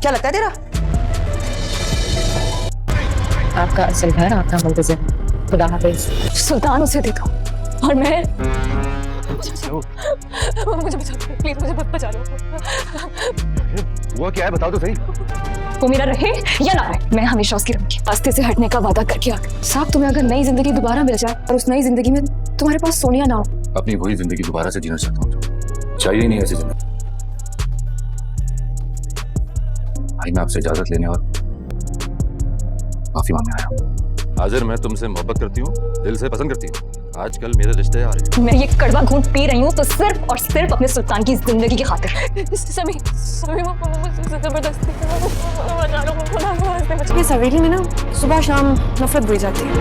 क्या लगता है तेरा? आपका असल घर आपका मुंतज़र। खुदा हाफिज। सुल्तान उसे दे दो और मैं मुझे बचा दो प्लीज, मुझे बचा दो। हुआ क्या है बताओ तो सही। वो मेरा रहे या ना रहे, मैं हमेशा उसकी रहूंगी। रास्ते से हटने का वादा करके आ गई। साहब तुम्हें अगर नई जिंदगी दोबारा मिल जाए और उस नई जिंदगी में तुम्हारे पास सोनिया ना हो, अपनी वही जिंदगी दोबारा से जीना चाहता हूँ, चाहिए ही नहीं ऐसी जिंदगी। भाई मैं आपसे इजाजत लेने और माफी मांगने आया हूँ। हाजिर मैं तुमसे मोहब्बत करती हूँ, दिल से पसंद करती हूँ। आजकल मेरे रिश्ते आ रहे हैं। मैं ये कड़वा घूंट पी रही हूँ तो सिर्फ और सिर्फ अपने सुल्तान की जिंदगी की खातिर। ये सवेरे में ना सुबह शाम नफरत बुझ जाती है।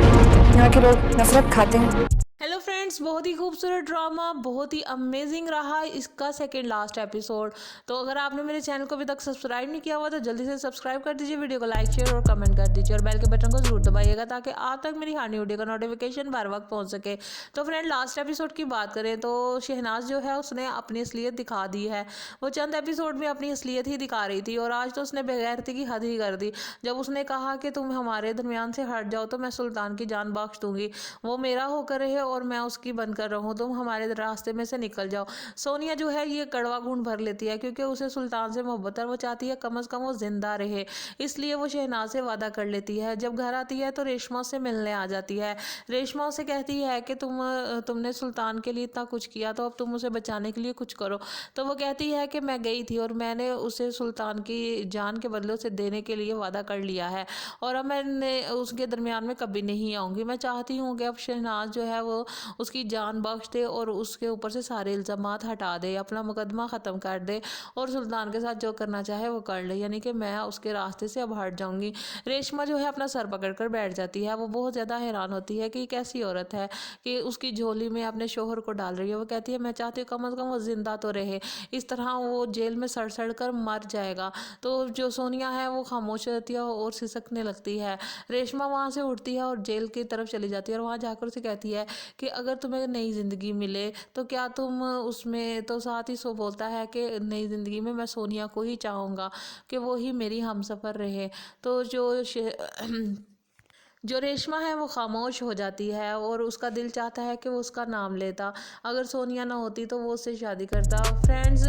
यहाँ के लोग नफरत खाते हैं। हेलो फ्रेंड्स, बहुत ही खूबसूरत ड्रामा, बहुत ही अमेजिंग रहा इसका सेकंड लास्ट एपिसोड। तो अगर आपने मेरे चैनल को अभी तक सब्सक्राइब नहीं किया हुआ तो जल्दी से सब्सक्राइब कर दीजिए, वीडियो को लाइक शेयर और कमेंट कर दीजिए और बेल के बटन को जरूर दबाइएगा ताकि आप तक मेरी हर न्यू वीडियो का नोटिफिकेशन बार वक्त पहुंच सके। तो फ्रेंड लास्ट एपिसोड की बात करें तो शहनाज जो है उसने अपनी असलियत दिखा दी है। वो चंद एपिसोड में अपनी असलियत ही दिखा रही थी और आज तो उसने बेगैरती की हद ही कर दी जब उसने कहा कि तुम हमारे दरमियान से हट जाओ तो मैं सुल्तान की जान बख्श दूंगी। वो मेरा होकर रहे और मैं उसकी बनकर रहूं, तुम हमारे रास्ते में से निकल जाओ। सोनिया जो है ये कड़वा घूंट भर लेती है क्योंकि उसे सुल्तान से मोहब्बत है, वो चाहती है कम से कम वो जिंदा रहे, इसलिए वो शहनाज से वादा कर लेती है। जब घर आती है तो रेशमा से मिलने आ जाती है। रेशमा उसे कहती है कि तुमने सुल्तान के लिए इतना कुछ किया तो अब तुम उसे बचाने के लिए कुछ करो। तो वो कहती है कि मैं गई थी और मैंने उसे सुल्तान की जान के बदले उसे देने के लिए वादा कर लिया है और अब मैं उसके दरमियान में कभी नहीं आऊँगी। मैं चाहती हूँ कि अब शहनाज जो है वो उसकी जान बख्श दे और उसके ऊपर से सारे इल्ज़ामात हटा दे, अपना मुकदमा ख़त्म कर दे और सुल्तान के साथ जो करना चाहे वो कर ले, यानी कि मैं उसके रास्ते से अब हट जाऊंगी। रेशमा जो है अपना सर पकड़ कर बैठ जाती है। वो बहुत ज़्यादा हैरान होती है कि कैसी औरत है कि उसकी झोली में अपने शोहर को डाल रही है। वो कहती है मैं चाहती हूँ कम से कम वो जिंदा तो रहे, इस तरह वो जेल में सड़ सड़ कर मर जाएगा। तो जो सोनिया है वो खामोश रहती है और सिसकने लगती है। रेशमा वहाँ से उठती है और जेल की तरफ चली जाती है और वहाँ जाकर उसे कहती है कि अगर तुम्हें नई ज़िंदगी मिले तो क्या तुम उसमें, तो साथ ही सो बोलता है कि नई ज़िंदगी में मैं सोनिया को ही चाहूँगा कि वो ही मेरी हमसफ़र रहे। तो जो रेशमा है वो खामोश हो जाती है और उसका दिल चाहता है कि वो उसका नाम लेता, अगर सोनिया ना होती तो वो उससे शादी करता। फ्रेंड्स,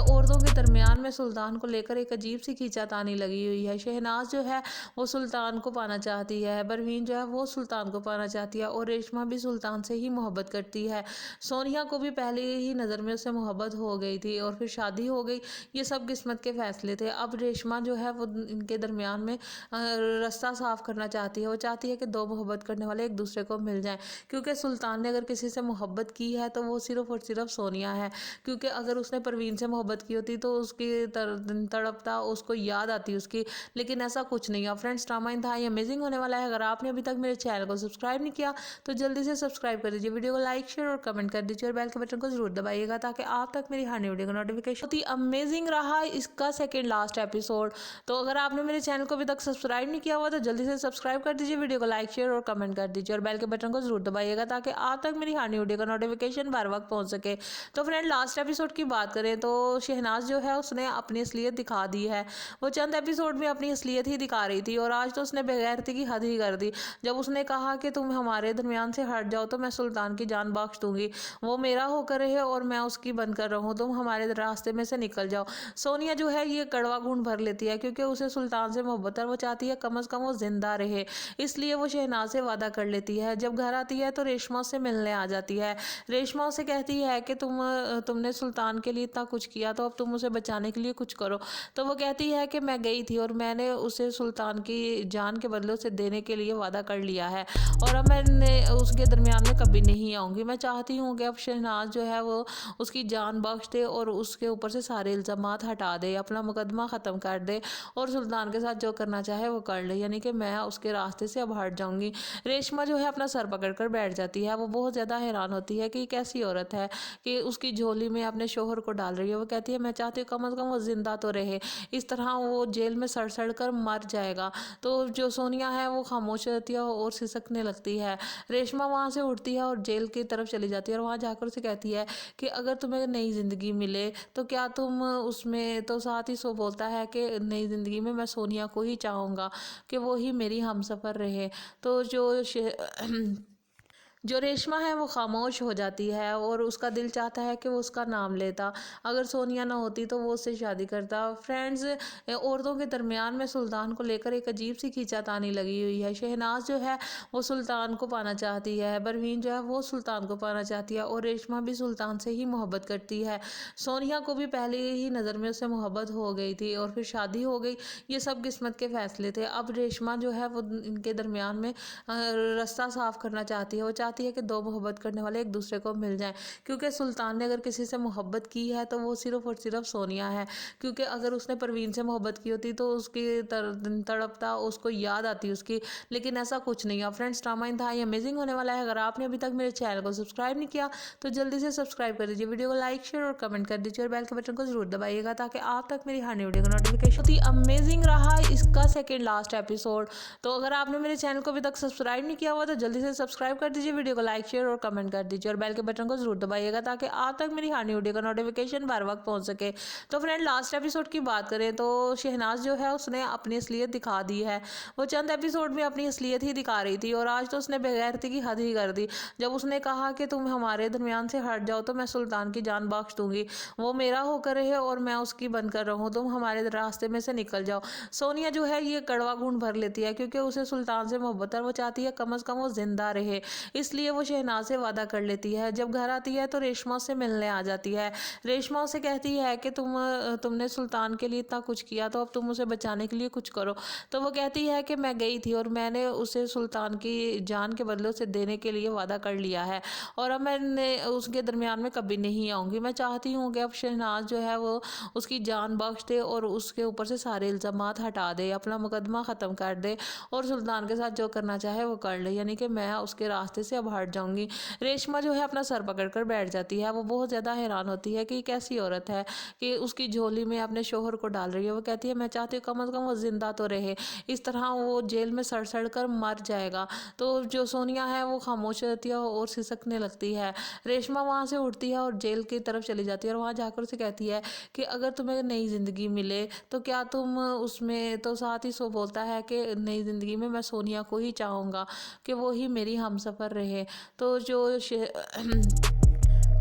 औरतों के दरमियान में सुल्तान को लेकर एक अजीब सी खींचातानी लगी हुई है। शहनाज जो है वो सुल्तान को पाना चाहती है, परवीन जो है वो सुल्तान को पाना चाहती है और रेशमा भी सुल्तान से ही मोहब्बत करती है। सोनिया को भी पहले ही नज़र में उससे मोहब्बत हो गई थी और फिर शादी हो गई। ये सब किस्मत के फैसले थे। अब रेशमा जो है वो इनके दरमियान में रास्ता साफ करना चाहती है। वो चाहती है कि दो मोहब्बत करने वाले एक दूसरे को मिल जाएं, क्योंकि सुल्तान ने अगर किसी से मोहब्बत की है तो वो सिर्फ और सिर्फ सोनिया है, क्योंकि अगर उसने परवीन से मोहब्बत की होती तो उसकी तड़पता, उसको याद आती उसकी, लेकिन ऐसा कुछ नहीं है। फ्रेंड्स, ड्रामा इंतहाई अमेजिंग होने वाला है। अगर आपने अभी तक मेरे चैनल को सब्सक्राइब नहीं किया तो जल्दी से सब्सक्राइब कर दीजिए, वीडियो को लाइक शेयर और कमेंट कर दीजिए और बेल के बटन को जरूर दबाइएगा ताकि आप तक मेरी हर न्यू वीडियो का नोटिफिकेशन। बहुत ही अमेजिंग रहा इसका सेकेंड लास्ट एपिसोड। तो अगर आपने मेरे चैनल को अभी तक सब्सक्राइब नहीं किया हुआ तो जल्दी से सब्सक्राइब कर दीजिए, वीडियो को लाइक शेयर और कमेंट कर दीजिए और बेल के बटन को जरूर दबाइएगा ताकि आप तक मेरी हर न्यू वीडियो का नोटिफिकेशन बार वक्त पहुंच सके। तो फ्रेंड लास्ट एपिसोड की बात करें तो शहनाज जो है उसने अपनी असलियत दिखा दी है। वो चंद एपिसोड में अपनी असलियत ही दिखा रही थी और आज तो उसने बेगैरती की हद ही कर दी जब उसने कहा कि तुम हमारे दरमियान से हट जाओ तो मैं सुल्तान की जान बख्श दूंगी। वो मेरा होकर रहे और मैं उसकी बनकर रहूं, तुम हमारे रास्ते में से निकल जाओ। सोनिया जो है ये कड़वा घूंट भर लेती है क्योंकि उसे सुल्तान से मोहब्बत है, वो चाहती है कम से कम वो जिंदा रहे, इसलिए वो शहनाज से वादा कर लेती है। जब घर आती है तो रेशमा से मिलने आ जाती है। रेशमा उसे कहती है कि तुमने सुल्तान के लिए इतना कुछ किया तो अब तुम उसे बचाने के लिए कुछ करो। तो वो कहती है कि मैं गई थी और मैंने उसे सुल्तान की जान के बदले उसे देने के लिए वादा कर लिया है और अब मैं उसके दरमियान में कभी नहीं आऊँगी। मैं चाहती हूँ कि अब शहनाज जो है वो उसकी जान बख्श दे और उसके ऊपर से सारे इल्ज़ामात हटा दे, अपना मुकदमा ख़त्म कर दे और सुल्तान के साथ जो करना चाहे वो कर ले, यानी कि मैं उसके रास्ते से अब हट जाऊंगी। रेशमा जो है अपना सर पकड़ कर बैठ जाती है। वो बहुत ज़्यादा हैरान होती है कि ये कैसी औरत है कि उसकी झोली में अपने शोहर को डाल रही है। वो कहती है मैं चाहती हूँ कम से कम वो जिंदा तो रहे, इस तरह वो जेल में सड़ सड़ कर मर जाएगा। तो जो सोनिया है वो खामोश रहती है और सिसकने लगती है। रेशमा वहाँ से उठती है और जेल की तरफ चली जाती है और वहाँ जाकर उसे कहती है कि अगर तुम्हें नई ज़िंदगी मिले तो क्या तुम उसमें, तो साथ ही सो बोलता है कि नई ज़िंदगी में मैं सोनिया को ही चाहूँगा कि वो ही मेरी हमसफ़र रहे। तो जो रेशमा है वो खामोश हो जाती है और उसका दिल चाहता है कि वो उसका नाम लेता। अगर सोनिया ना होती तो वो उससे शादी करता। फ्रेंड्स, औरतों के दरमियान में सुल्तान को लेकर एक अजीब सी खींचातानी लगी हुई है। शहनाज जो है वो सुल्तान को पाना चाहती है, परवीन जो है वो सुल्तान को पाना चाहती है और रेशमा भी सुल्तान से ही मोहब्बत करती है। सोनिया को भी पहले ही नज़र में उससे मोहब्बत हो गई थी और फिर शादी हो गई। ये सब किस्मत के फैसले थे। अब रेशमा जो है वो इनके दरमियान में रास्ता साफ करना चाहती है। वो चाहती है कि दो मोहब्बत करने वाले एक दूसरे को मिल जाएं, क्योंकि सुल्तान ने अगर किसी से मोहब्बत की है तो वो सिर्फ और सिर्फ सोनिया है। क्योंकि अगर उसने परवीन से मोहब्बत की होती तो उसकी तड़पता उसको याद आती उसकी, लेकिन ऐसा कुछ नहीं है। फ्रेंड्स, ड्रामा इंतहाई अमेजिंग होने वाला है। अगर आपने अभी तक मेरे चैनल को सब्सक्राइब नहीं किया तो जल्दी से सब्सक्राइब कर दीजिए, वीडियो को लाइक शेयर और कमेंट कर दीजिए और बेल के बटन को जरूर दबाइएगा ताकि आप तक मेरी हर नई वीडियो का नोटिफिकेशन। बहुत ही अमेजिंग रहा इसका सेकेंड लास्ट एपिसोड। तो अगर आपने मेरे चैनल को अभी तक सब्सक्राइब नहीं किया हुआ तो जल्दी से सब्सक्राइब कर दीजिए, वीडियो को लाइक शेयर और कमेंट कर दीजिए और बेल के बटन को जरूर दबाइएगा ताकि आप तक मेरी हर नई वीडियो का नोटिफिकेशन बार वक्त पहुंच सके। तो फ्रेंड, लास्ट एपिसोड की बात करें तो शहनाज जो है उसने अपनी असलियत दिखा दी है। वो चंद एपिसोड में अपनी असलियत ही दिखा रही थी और आज तो उसने बेगैरती की हद ही कर दी जब उसने कहा कि तुम हमारे दरमियान से हट जाओ तो मैं सुल्तान की जान बख्श दूंगी, वो मेरा होकर रहे और मैं उसकी बनकर रहूं, तुम हमारे रास्ते में से निकल जाओ। सोनिया जो है ये कड़वा घूंट भर लेती है क्योंकि उसे सुल्तान से मोहब्बत है। वो चाहती है कम से कम वो जिंदा रहे, इसलिए वो शहनाज से वादा कर लेती है। जब घर आती है तो रेशमा से मिलने आ जाती है। रेशमा उसे कहती है कि तुमने सुल्तान के लिए इतना कुछ किया तो अब तुम उसे बचाने के लिए कुछ करो। तो वो कहती है कि मैं गई थी और मैंने उसे सुल्तान की जान के बदले उसे देने के लिए वादा कर लिया है और अब मैं उसके दरमियान में कभी नहीं आऊँगी। मैं चाहती हूँ कि अब शहनाज जो है वो उसकी जान बख्श दे और उसके ऊपर से सारे इल्ज़ामात हटा दे, अपना मुकदमा ख़त्म कर दे और सुल्तान के साथ जो करना चाहे वो कर ले, यानी कि मैं उसके रास्ते से अब हट जाऊँगी। रेशमा जो है अपना सर पकड़ कर बैठ जाती है। वो बहुत ज़्यादा हैरान होती है कि ये कैसी औरत है कि उसकी झोली में अपने शोहर को डाल रही है। वो कहती है मैं चाहती हूँ कम से कम वो जिंदा तो रहे, इस तरह वो जेल में सड़ सड़ कर मर जाएगा। तो जो सोनिया है वो खामोश रहती है और सिसकने लगती है। रेशमा वहाँ से उठती है और जेल की तरफ चली जाती है और वहाँ जाकर उसे कहती है कि अगर तुम्हें नई ज़िंदगी मिले तो क्या तुम उसमें, तो साथ ही सो बोलता है कि नई ज़िंदगी में मैं सोनिया को ही चाहूँगा कि वो ही मेरी हमसफ़र रहे। तो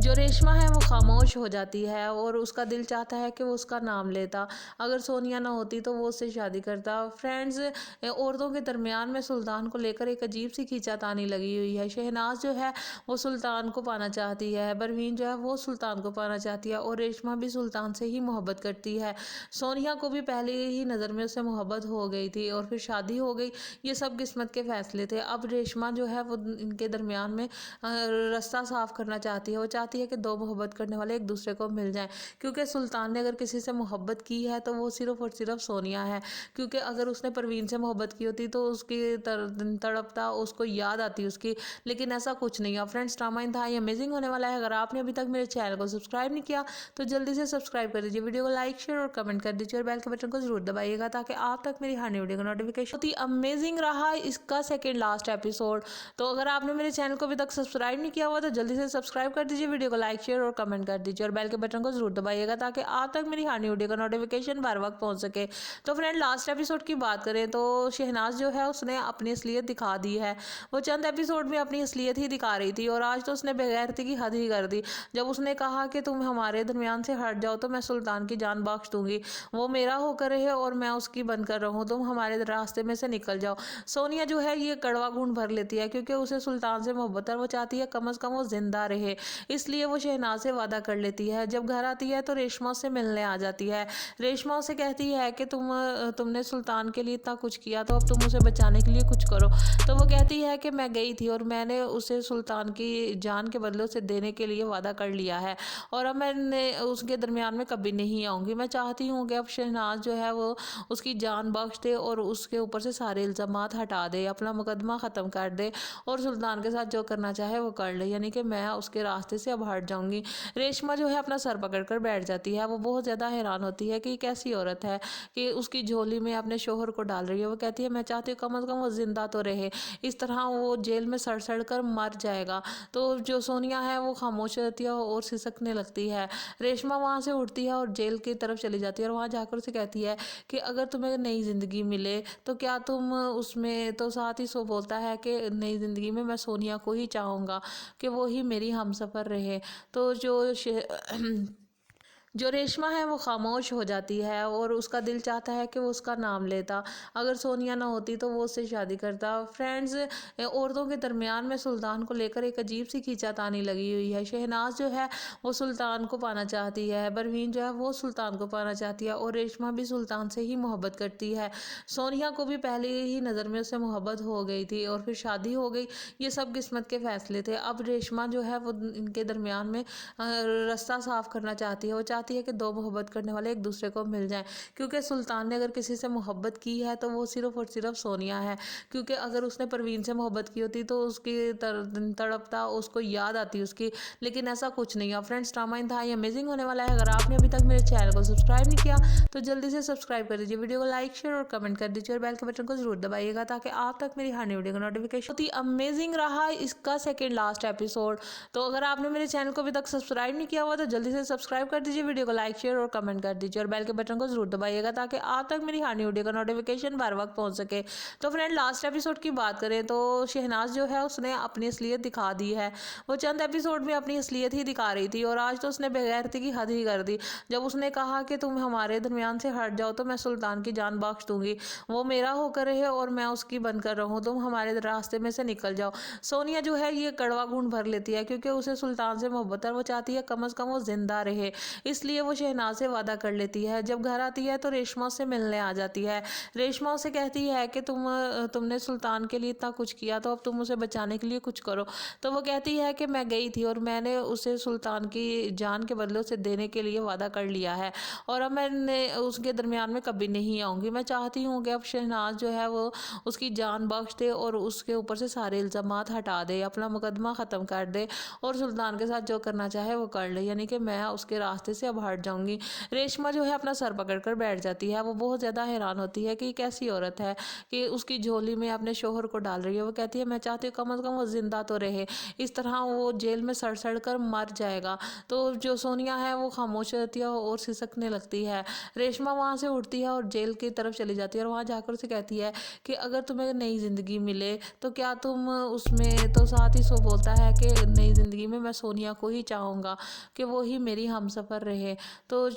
जो रेशमा है वो खामोश हो जाती है और उसका दिल चाहता है कि वो उसका नाम लेता। अगर सोनिया ना होती तो वो उससे शादी करता। फ्रेंड्स, औरतों के दरमियान में सुल्तान को लेकर एक अजीब सी खींचातानी लगी हुई है। शहनाज जो है वो सुल्तान को पाना चाहती है, परवीन जो है वो सुल्तान को पाना चाहती है और रेशमा भी सुल्तान से ही मोहब्बत करती है। सोनिया को भी पहले ही नज़र में उससे मोहब्बत हो गई थी और फिर शादी हो गई। ये सब किस्मत के फैसले थे। अब रेशमा जो है वो इनके दरमियान में रास्ता साफ करना चाहती है। वो चाहती है कि दो मोहब्बत करने वाले एक दूसरे को मिल जाएं, क्योंकि सुल्तान ने अगर किसी से मोहब्बत की है तो वो सिर्फ और सिर्फ सोनिया है। क्योंकि अगर उसने परवीन से मोहब्बत की होती तो उसकी तड़पता उसको याद आती उसकी, लेकिन ऐसा कुछ नहीं है। फ्रेंड्स, ड्रामा इंतहाई अमेजिंग होने वाला है। अगर आपने अभी तक मेरे चैनल को सब्सक्राइब नहीं किया तो जल्दी से सब्सक्राइब कर दीजिए, वीडियो को लाइक शेयर और कमेंट कर दीजिए और बेल के बटन को जरूर दबाइएगा ताकि आप तक मेरी हर नई वीडियो का नोटिफिकेशन। बहुत ही अमेजिंग रहा इसका सेकेंड लास्ट एपिसोड। तो अगर आपने मेरे चैनल को अभी तक सब्सक्राइब नहीं किया हुआ तो जल्दी से सब्सक्राइब कर दीजिए, वीडियो को लाइक शेयर और कमेंट कर दीजिए और बेल के बटन को जरूर दबाइएगा ताकि आप तक मेरी हर नई वीडियो का नोटिफिकेशन बार वक्त पहुंच सके। तो फ्रेंड, लास्ट एपिसोड की बात करें तो शहनाज जो है उसने अपनी असलियत दिखा दी है। वो चंद एपिसोड में अपनी असलियत ही दिखा रही थी और आज तो उसने बेगैरती की हद ही कर दी जब उसने कहा कि तुम हमारे दरमियान से हट जाओ तो मैं सुल्तान की जान बख्श दूंगी, वो मेरा होकर रहे और मैं उसकी बनकर रहूं, तुम हमारे रास्ते में से निकल जाओ। सोनिया जो है ये कड़वा घूंट भर लेती है क्योंकि उसे सुल्तान से मोहब्बत है। वो चाहती है कम से कम वो जिंदा रहे, इसलिए इसलिए वो शहनाज से वादा कर लेती है। जब घर आती है तो रेशमा उससे मिलने आ जाती है। रेशमा उसे कहती है कि तुमने सुल्तान के लिए इतना कुछ किया, तो अब तुम उसे बचाने के लिए कुछ करो। तो वो कहती है कि मैं गई थी और मैंने उसे सुल्तान की जान के बदले उसे देने के लिए वादा कर लिया है, और अब मैंने उसके दरमियान में कभी नहीं आऊँगी। मैं चाहती हूँ कि अब शहनाज जो है वो उसकी जान बख्श दे और उसके ऊपर से सारे इल्ज़ामात हटा दे, अपना मुकदमा ख़त्म कर दे और सुल्तान के साथ जो करना चाहे वो कर ले, यानी कि मैं उसके रास्ते से अब हट जाऊँगी। रेशमा जो है अपना सर पकड़ कर बैठ जाती है। वो बहुत ज़्यादा हैरान होती है कि ये कैसी औरत है कि उसकी झोली में अपने शोहर को डाल रही है। वो कहती है मैं चाहती हूँ कम अज़ कम वो ज़िंदा तो रहे, इस तरह वो जेल में सड़ सड़ कर मर जाएगा। तो जो सोनिया है वो खामोश रहती है और सिसकने लगती है। रेशमा वहाँ से उठती है और जेल की तरफ चली जाती है और वहाँ जाकर उसे कहती है कि अगर तुम्हें नई ज़िंदगी मिले तो क्या तुम उसमें, तो साथ ही सो बोलता है कि नई ज़िंदगी में मैं सोनिया को ही चाहूँगा कि वो ही मेरी हमसफ़र रहे। तो जो रेशमा है वो खामोश हो जाती है और उसका दिल चाहता है कि वो उसका नाम लेता। अगर सोनिया ना होती तो वो उससे शादी करता। फ्रेंड्स, औरतों के दरमियान में सुल्तान को लेकर एक अजीब सी खींचातानी लगी हुई है। शहनाज जो है वो सुल्तान को पाना चाहती है, परवीन जो है वो सुल्तान को पाना चाहती है और रेशमा भी सुल्तान से ही मोहब्बत करती है। सोनिया को भी पहले ही नज़र में उससे मोहब्बत हो गई थी और फिर शादी हो गई। ये सब किस्मत के फ़ैसले थे। अब रेशमा जो है वो इनके दरमियान में रास्ता साफ़ करना चाहती है। वो चाहती है कि दो मोहब्बत करने वाले एक दूसरे को मिल जाएं, क्योंकि सुल्तान ने अगर किसी से मोहब्बत की है तो वो सिर्फ़ और सिर्फ सोनिया है। क्योंकि अगर उसने परवीन से मोहब्बत की होती तो उसकी तड़पता, उसको याद आती उसकी, लेकिन ऐसा कुछ नहीं है। फ्रेंड्स, ड्रामा इंतहाई अमेजिंग होने वाला है। अगर आपने अभी तक मेरे चैनल को सब्सक्राइब नहीं किया तो जल्दी से सब्सक्राइब कर दीजिए, वीडियो को लाइक शेयर और कमेंट कर दीजिए और बेल के बटन को जरूर दबाइएगा ताकि आप तक मेरी हर नई वीडियो का नोटिफिकेशन। बहुत ही अमेजिंग रहा इसका सेकेंड लास्ट एपिसोड। तो अगर आपने मेरे चैनल को अभी तक सब्सक्राइब नहीं किया हुआ तो जल्दी से सब्सक्राइब कर दीजिए, वीडियो को लाइक शेयर और कमेंट कर दीजिए और बेल के बटन को जरूर दबाइएगा ताकि आप तक मेरी हर नई वीडियो का नोटिफिकेशन बर वक्त पहुंच सके। तो फ्रेंड, लास्ट एपिसोड की बात करें तो शहनाज जो है उसने अपनी असलियत दिखा दी है। वो चंद एपिसोड में अपनी असलियत ही दिखा रही थी और आज तो उसने बेगैरती की हद ही कर दी जब उसने कहा कि तुम हमारे दरमियान से हट जाओ तो मैं सुल्तान की जान बख्श दूंगी, वो मेरा होकर रहे और मैं उसकी बनकर रहूं, तुम हमारे रास्ते में से निकल जाओ। सोनिया जो है ये कड़वा घूंट भर लेती है क्योंकि उसे सुल्तान से मोहब्बत है। वो चाहती है कम अज़ कम वो जिंदा रहे, इसलिए वो शहनाज से वादा कर लेती है। जब घर आती है तो रेशमा से मिलने आ जाती है। रेशमा उसे कहती है कि तुमने सुल्तान के लिए इतना कुछ किया, तो अब तुम उसे बचाने के लिए कुछ करो। तो वो कहती है कि मैं गई थी और मैंने उसे सुल्तान की जान के बदले उसे देने के लिए वादा कर लिया है, और अब मैंने उसके दरमियान में कभी नहीं आऊँगी। मैं चाहती हूँ कि अब शहनाज जो है वो उसकी जान बख्श दे और उसके ऊपर से सारे इल्ज़ामात हटा दे, अपना मुकदमा ख़त्म कर दे और सुल्तान के साथ जो करना चाहे वो कर ले, यानी कि मैं उसके रास्ते से अब हट जाऊँगी। रेशमा जो है अपना सर पकड़ कर बैठ जाती है। वो बहुत ज़्यादा हैरान होती है कि ये कैसी औरत है कि उसकी झोली में अपने शोहर को डाल रही है। वो कहती है मैं चाहती हूँ कम अज़ कम वो ज़िंदा तो रहे, इस तरह वो जेल में सड़ सड़ कर मर जाएगा। तो जो सोनिया है वो खामोश रहती है और सिसकने लगती है। रेशमा वहाँ से उठती है और जेल की तरफ चली जाती है और वहाँ जाकर उसे कहती है कि अगर तुम्हें नई ज़िंदगी मिले तो क्या तुम उसमें, तो साथ ही सो बोलता है कि नई ज़िंदगी में मैं सोनिया को ही चाहूँगा कि वो ही मेरी हमसफ़र रहे। तो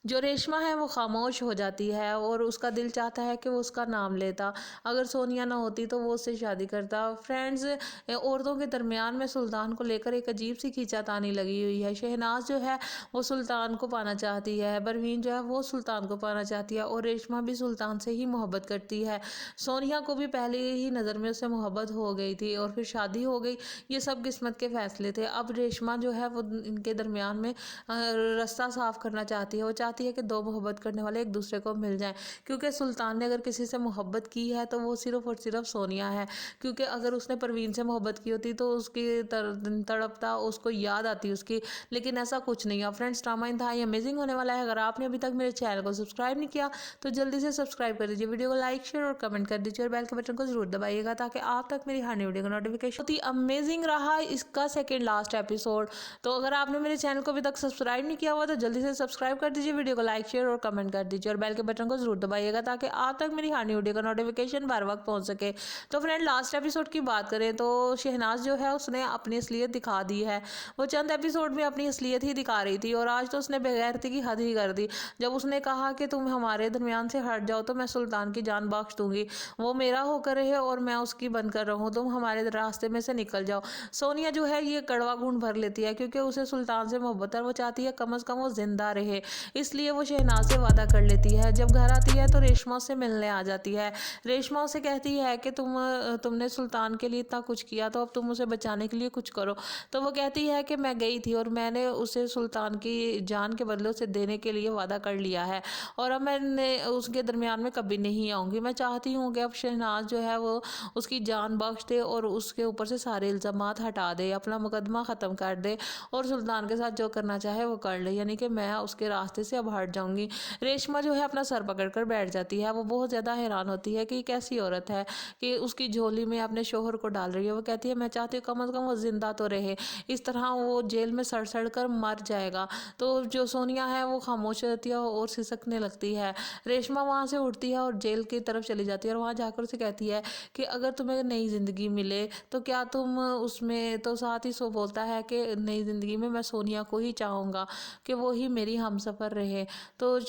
जो रेशमा है वो खामोश हो जाती है और उसका दिल चाहता है कि वो उसका नाम लेता। अगर सोनिया ना होती तो वो उससे शादी करता। फ्रेंड्स, औरतों के दरमियान में सुल्तान को लेकर एक अजीब सी खींचातानी लगी हुई है। शहनाज जो है वो सुल्तान को पाना चाहती है, परवीन जो है वो सुल्तान को पाना चाहती है और रेशमा भी सुल्तान से ही मोहब्बत करती है। सोनिया को भी पहले ही नज़र में उससे मोहब्बत हो गई थी और फिर शादी हो गई। ये सब किस्मत के फ़ैसले थे। अब रेशमा जो है वो इनके दरमियान में रास्ता साफ़ करना चाहती है। वो चाहती है कि दो मोहब्बत करने वाले एक दूसरे को मिल जाएं, क्योंकि सुल्तान ने अगर किसी से मोहब्बत की है तो वो सिर्फ़ और सिर्फ सोनिया है। क्योंकि अगर उसने परवीन से मोहब्बत की होती तो उसकी तड़पता, उसको याद आती उसकी, लेकिन ऐसा कुछ नहीं है। फ्रेंड्स, ड्रामा इंतहाई अमेजिंग होने वाला है। अगर आपने अभी तक मेरे चैनल को सब्सक्राइब नहीं किया तो जल्दी से सब्सक्राइब कर दीजिए, वीडियो को लाइक शेयर और कमेंट कर दीजिए और बेल के बटन को जरूर दबाइएगा ताकि आप तक मेरी हर नई वीडियो का नोटिफिकेशन। बहुत ही अमेजिंग रहा इसका सेकेंड लास्ट एपिसोड। तो अगर आपने मेरे चैनल को अभी तक सब्सक्राइब नहीं किया हुआ तो जल्दी से सब्सक्राइब कर दीजिए, वीडियो को लाइक शेयर और कमेंट कर दीजिए और बेल के बटन को जरूर दबाइएगा ताकि आप तक मेरी हर न्यू वीडियो का नोटिफिकेशन बर वक्त पहुंच सके। तो फ्रेंड लास्ट एपिसोड की बात करें तो शहनाज जो है उसने अपनी असलियत दिखा दी है। वो चंद एपिसोड में अपनी असलियत ही दिखा रही थी और आज तो उसने बेगैरती की हद ही कर दी जब उसने कहा कि तुम हमारे दरमियान से हट जाओ तो मैं सुल्तान की जान बख्श दूंगी, वो मेरा होकर रहे और मैं उसकी बनकर रहूं, तुम हमारे रास्ते में से निकल जाओ। सोनिया जो है ये कड़वा घूंट भर लेती है क्योंकि उसे सुल्तान से मोहब्बत है, वो चाहती है कम से कम वो जिंदा रहे, इसलिए वो शहनाज से वादा कर लेती है। जब घर आती है तो रेशमा से मिलने आ जाती है। रेशमा उसे कहती है कि तुमने सुल्तान के लिए इतना कुछ किया तो अब तुम उसे बचाने के लिए कुछ करो। तो वो कहती है कि मैं गई थी और मैंने उसे सुल्तान की जान के बदले उसे देने के लिए वादा कर लिया है और अब मैंने उसके दरमियान में कभी नहीं आऊँगी। मैं चाहती हूँ कि अब शहनाज जो है वो उसकी जान बख्श दे और उसके ऊपर से सारे इल्ज़ामात हटा दे, अपना मुकदमा ख़त्म कर दे और सुल्तान के साथ जो करना चाहे वो कर ले, यानी कि मैं उसके रास्ते से अब हट जाऊँगी। रेशमा जो है अपना सर पकड़ कर बैठ जाती है। वो बहुत ज़्यादा हैरान होती है कि कैसी औरत है कि उसकी झोली में अपने शोहर को डाल रही है। वो कहती है मैं चाहती हूँ कम से कम वो ज़िंदा तो रहे, इस तरह वो जेल में सड़ सड़ कर मर जाएगा। तो जो सोनिया है वो खामोश रहती है और सिसकने लगती है। रेशमा वहाँ से उठती है और जेल की तरफ चली जाती है और वहाँ जाकर उसे कहती है कि अगर तुम्हें नई ज़िंदगी मिले तो क्या तुम उसमें, तो साथ ही सो बोलता है कि नई ज़िंदगी में मैं सोनिया को ही चाहूँगा कि वो ही मेरी हमसफ़र रहे। तो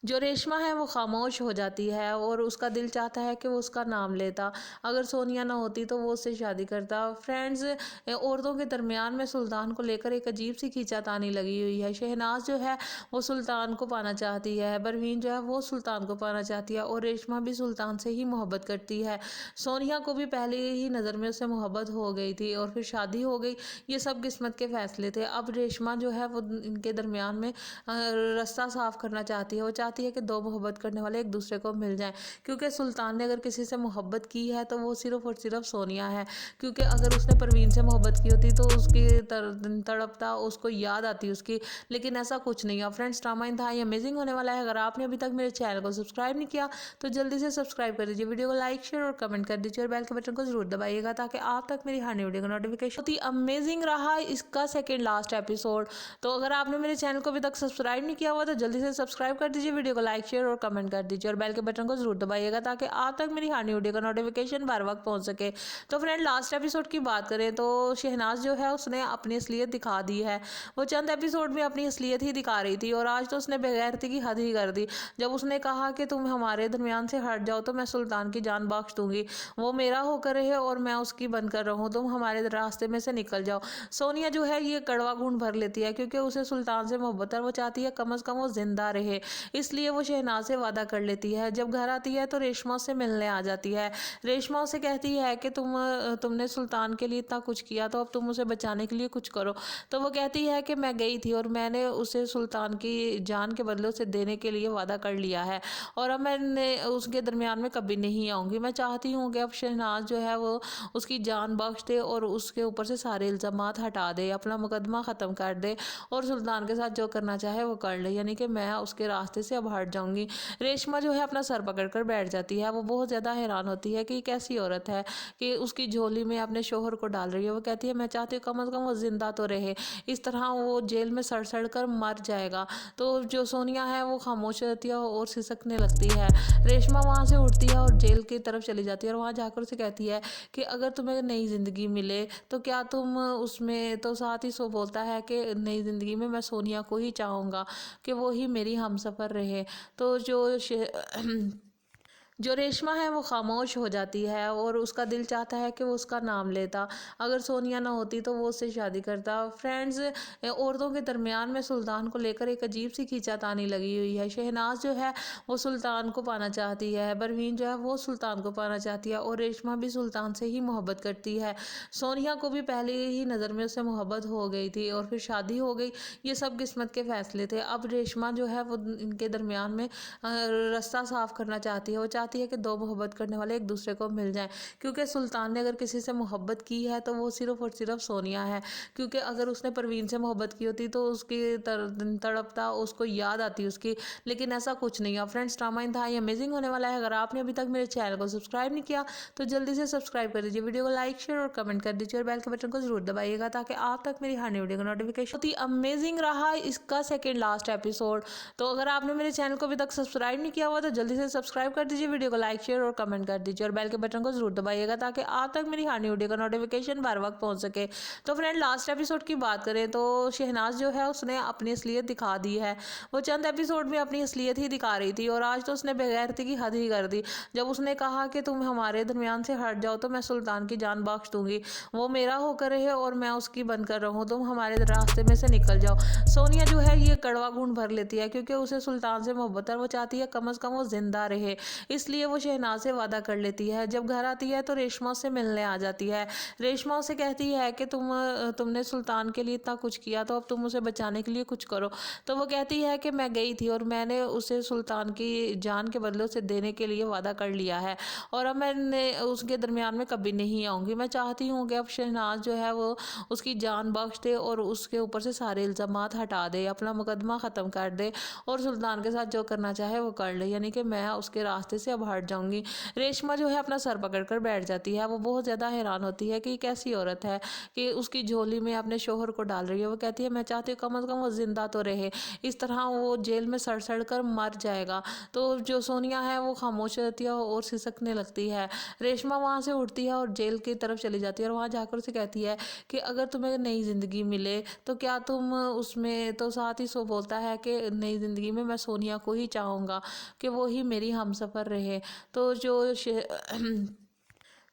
जो रेशमा है वो खामोश हो जाती है और उसका दिल चाहता है कि वो उसका नाम लेता, अगर सोनिया ना होती तो वो उससे शादी करता। फ्रेंड्स, औरतों के दरमियान में सुल्तान को लेकर एक अजीब सी खींचातानी लगी हुई है। शहनाज जो है वो सुल्तान को पाना चाहती है, परवीन जो है वो सुल्तान को पाना चाहती है और रेशमा भी सुल्तान से ही मोहब्बत करती है। सोनिया को भी पहले ही नज़र में उससे मोहब्बत हो गई थी और फिर शादी हो गई। ये सब किस्मत के फैसले थे। अब रेशमा जो है वो इनके दरमियान में रास्ता साफ करना चाहती है। वो चाहती है कि दो मोहब्बत करने वाले एक दूसरे को मिल जाएं, क्योंकि सुल्तान ने अगर किसी से मोहब्बत की है तो वो सिर्फ और सिर्फ सोनिया है, क्योंकि अगर उसने परवीन से मोहब्बत की होती तो उसकी तड़पता, उसको याद आती उसकी, लेकिन ऐसा कुछ नहीं है। फ्रेंड्स, ड्रामा इंतहाई अमेजिंग होने वाला है। अगर आपने अभी तक मेरे चैनल को सब्सक्राइब नहीं किया तो जल्दी से सब्सक्राइब कर दीजिए, वीडियो को लाइक शेयर और कमेंट कर दीजिए और बेल के बटन को जरूर दबाइएगा ताकि आप तक मेरी हर वीडियो का नोटिफिकेशन। बहुत ही अमेजिंग रहा इसका सेकेंड लास्ट एपिसोड। तो अगर आपने मेरे चैनल को अभी तक सब्सक्राइब नहीं किया हुआ तो जल्दी से सब्सक्राइब कर दीजिए, वीडियो को लाइक शेयर और कमेंट कर दीजिए और बेल के बटन को जरूर दबाइएगा ताकि आप तक मेरी हर वीडियो का नोटिफिकेशन बर वक्त पहुंच सके। तो फ्रेंड लास्ट एपिसोड की बात करें तो शहनाज जो है उसने अपनी असलियत दिखा दी है। वो चंद एपिसोड में अपनी असलियत ही दिखा रही थी और आज तो उसने बेगैरती की हद ही कर दी जब उसने कहा कि तुम हमारे दरमियान से हट जाओ तो मैं सुल्तान की जान बख्श दूंगी, वो मेरा होकर रहे और मैं उसकी बनकर रहूं, तुम हमारे रास्ते में से निकल जाओ। सोनिया जो है ये कड़वा घूंट भर लेती है क्योंकि उसे सुल्तान से मोहब्बत है, वो चाहती है कम से कम वो जिंदा रहे, इसलिए वो शहनाज से वादा कर लेती है। जब घर आती है तो रेशमा से मिलने आ जाती है। रेशमा उसे कहती है कि तुमने सुल्तान के लिए इतना कुछ किया तो अब तुम उसे बचाने के लिए कुछ करो। तो वो कहती है कि मैं गई थी और मैंने उसे सुल्तान की जान के बदले उसे देने के लिए वादा कर लिया है और अब मैंने उसके दरमियान में कभी नहीं आऊँगी। मैं चाहती हूँ कि अब शहनाज जो है वो उसकी जान बख्श दे और उसके ऊपर से सारे इल्ज़ामात हटा दे, अपना मुकदमा ख़त्म कर दे और सुल्तान के साथ जो करना चाहे वो कर ले, यानी कि मैं उसके रास्ते से अब हट जाऊँगी। रेशमा जो है अपना सर पकड़ कर बैठ जाती है। वो बहुत ज़्यादा हैरान होती है कि कैसी औरत है कि उसकी झोली में अपने शोहर को डाल रही है। वो कहती है मैं चाहती हूँ कम से कम वो ज़िंदा तो रहे, इस तरह वो जेल में सड़ सड़ कर मर जाएगा। तो जो सोनिया है वो खामोश रहती है और सिसकने लगती है। रेशमा वहाँ से उठती है और जेल की तरफ चली जाती है और वहाँ जाकर उसे कहती है कि अगर तुम्हें नई ज़िंदगी मिले तो क्या तुम उसमें, तो साथ ही सो बोलता है कि नई ज़िंदगी में मैं सोनिया को ही चाहूँगा कि वो ही मेरी हमसफ़र रहे। तो जो रेशमा है वो खामोश हो जाती है और उसका दिल चाहता है कि वो उसका नाम लेता, अगर सोनिया ना होती तो वो उससे शादी करता। फ्रेंड्स, औरतों के दरमियान में सुल्तान को लेकर एक अजीब सी खींचातानी लगी हुई है। शहनाज जो है वो सुल्तान को पाना चाहती है, परवीन जो है वो सुल्तान को पाना चाहती है और रेशमा भी सुल्तान से ही मोहब्बत करती है। सोनिया को भी पहले ही नज़र में उससे मोहब्बत हो गई थी और फिर शादी हो गई। ये सब किस्मत के फैसले थे। अब रेशमा जो है वो इनके दरमियान में रास्ता साफ करना चाहती है। वो चाहती है कि दो मोहब्बत करने वाले एक दूसरे को मिल जाएं, क्योंकि सुल्तान ने अगर किसी से मोहब्बत की है तो वो सिर्फ़ और सिर्फ सोनिया है। क्योंकि अगर उसने परवीन से मोहब्बत की होती तो उसकी तड़पता, उसको याद आती उसकी, लेकिन ऐसा कुछ नहीं है। फ्रेंड्स, ड्रामा इंतहाई अमेजिंग होने वाला है। अगर आपने अभी तक मेरे चैनल को सब्सक्राइब नहीं किया तो जल्दी से सब्सक्राइब कर दीजिए, वीडियो को लाइक शेयर और कमेंट कर दीजिए और बेल के बटन को जरूर दबाइएगा ताकि आप तक मेरी हर नई वीडियो का नोटिफिकेशन। बहुत ही अमेजिंग रहा इसका सेकेंड लास्ट एपिसोड। तो अगर आपने मेरे चैनल को अभी तक सब्सक्राइब नहीं किया हुआ तो जल्दी से सब्सक्राइब कर दीजिए, वीडियो को लाइक शेयर और कमेंट कर दीजिए और बेल के बटन को जरूर दबाइएगा ताकि आप तक मेरी हर नई वीडियो का नोटिफिकेशन बार वक्त पहुंच सके। तो फ्रेंड, लास्ट एपिसोड की बात करें तो शहनाज जो है उसने अपनी असलियत दिखा दी है। वो चंद एपिसोड में अपनी असलियत ही दिखा रही थी और आज तो उसने बेगैरती की हद ही कर दी जब उसने कहा कि तुम हमारे दरमियान से हट जाओ तो मैं सुल्तान की जान बख्श दूंगी, वो मेरा होकर रहे और मैं उसकी बनकर रहूं, तुम हमारे रास्ते में से निकल जाओ। सोनिया जो है ये कड़वा घूंट भर लेती है क्योंकि उसे सुल्तान से मोहब्बत है, वो चाहती है कम से कम वो जिंदा रहे, इसलिए वो शहनाज से वादा कर लेती है। जब घर आती है तो रेशमा से मिलने आ जाती है। रेशमा उसे कहती है कि तुमने सुल्तान के लिए इतना कुछ किया तो अब तुम उसे बचाने के लिए कुछ करो। तो वो कहती है कि मैं गई थी और मैंने उसे सुल्तान की जान के बदले उसे देने के लिए वादा कर लिया है और अब मैंने उसके दरमियान में कभी नहीं आऊँगी। मैं चाहती हूँ कि अब शहनाज जो है वो उसकी जान बख्श दे और उसके ऊपर से सारे इल्ज़ामात हटा दे, अपना मुकदमा ख़त्म कर दे और सुल्तान के साथ जो करना चाहे वो कर ले, यानी कि मैं उसके रास्ते से अब हट जाऊँगी। रेशमा जो है अपना सर पकड़ कर बैठ जाती है। वो बहुत ज़्यादा हैरान होती है कि कैसी औरत है कि उसकी झोली में अपने शोहर को डाल रही है। वो कहती है मैं चाहती हूँ कम से कम वो ज़िंदा तो रहे, इस तरह वो जेल में सड़ सड़ कर मर जाएगा। तो जो सोनिया है वो खामोश रहती है और सिसकने लगती है। रेशमा वहाँ से उठती है और जेल की तरफ चली जाती है और वहाँ जाकर उसे कहती है कि अगर तुम्हें नई ज़िंदगी मिले तो क्या तुम उसमें, तो साथ ही सो बोलता है कि नई ज़िंदगी में मैं सोनिया को ही चाहूँगा कि वो ही मेरी हमसफ़र रहे। तो